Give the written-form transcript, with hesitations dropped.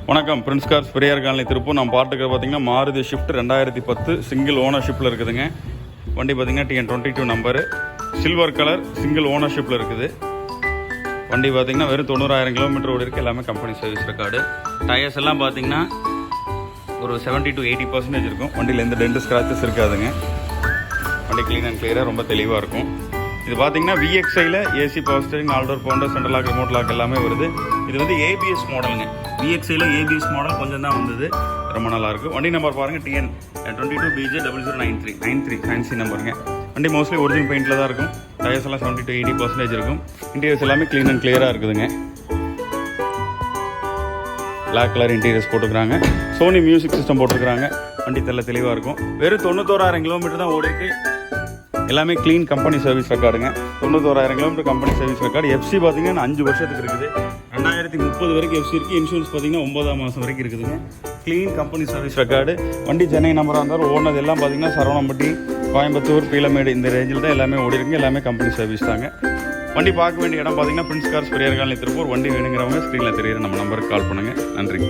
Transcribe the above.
வணக்கம். Prince cars Periyar colony Tiruppur. நம்ம பார்த்துக்க பார்த்தீங்கன்னா மாருதி ஷிஃப்ட் 2010 சிங்கிள் ஓனர்ஷிப்பில் இருக்குதுங்க. வண்டி பார்த்தீங்கன்னா TN22 number, silver colour, single ஓனர்ஷிப்பில் இருக்குது. வண்டி பார்த்தீங்கன்னா வெறும் 90,000 கிலோமீட்டர் ஓடி இருக்குது. எல்லாமே கம்பெனி சர்வீஸ் ரெக்கார்டு. டயர்ஸ் எல்லாம் பார்த்தீங்கன்னா ஒரு 70 to 80% இருக்கும். வண்டியில் எந்த டென்ட் ஸ்க்ராச்சஸ் இருக்காதுங்க. வண்டி க்ளீன் அண்ட் கிளியராக ரொம்ப தெளிவாக இருக்கும். இது பார்த்தீங்கன்னா VXIயில் ஏசி பவர் ஸ்டீரிங், ஆல்டோர் பவுண்டர், சென்ட்ரல் லாக், ரிமோட் லாக் எல்லாமே வருது. இது வந்து ABS மாடலுங்க. VXIயில் ABS மாடல் கொஞ்சம் தான் வந்தது, ரொம்ப நல்லாயிருக்கும். வண்டி நம்பர் பாருங்கள், TN22BJ0093 ஃபேன்சி நம்பருங்க. வண்டி மோஸ்ட்லி ஒரிஜினல் பெயிண்டில் தான் இருக்கும். டயர்ஸ் எல்லாம் 70 to 80% இருக்கும். இன்டீரியர்ஸ் எல்லாமே க்ளீன் அண்ட் கிளியராக இருக்குதுங்க. பிளாக் கலர் இன்டீரியர்ஸ் போட்டுக்கிறாங்க. சோனி மியூசிக் சிஸ்டம் போட்டுருக்குறாங்க. வண்டி தெளிவாக இருக்கும். வெறும் 91,000 கிலோமீட்டர் தான் ஓடி இருக்கு. எல்லாமே க்ளீன் கம்பெனி சர்வீஸ் ரெக்கார்டுங்க. 91,000 kilometre company service record. FC பார்த்தீங்கன்னா 5 வருஷத்துக்கு இருக்குது. 2030 வரைக்கும் FC இருக்குது. இன்சூரன்ஸ் பார்த்தீங்கன்னா 9ஆம் மாதம் வரைக்கும் இருக்குதுங்க. Clean company service record. வண்டி சென்னை நம்பராக இருந்தாலும் ஓனது எல்லாம் பார்த்தீங்கன்னா சரவணம்பட்டி, கோயம்புத்தூர், பீலமேடு இந்த ரேஞ்சில் தான் எல்லாமே ஓடி இருக்குங்க. எல்லாமே கம்பெனி சர்வீஸ் தாங்க. வண்டி பார்க்க வேண்டிய இடம் பார்த்தீங்கன்னா Prince cars Periyar colony Tiruppur. வண்டி வேணுங்கிறவங்க ஸ்க்ரீனில் தெரியுற நம்ம நம்பருக்கு கால் பண்ணுங்கள். நன்றி.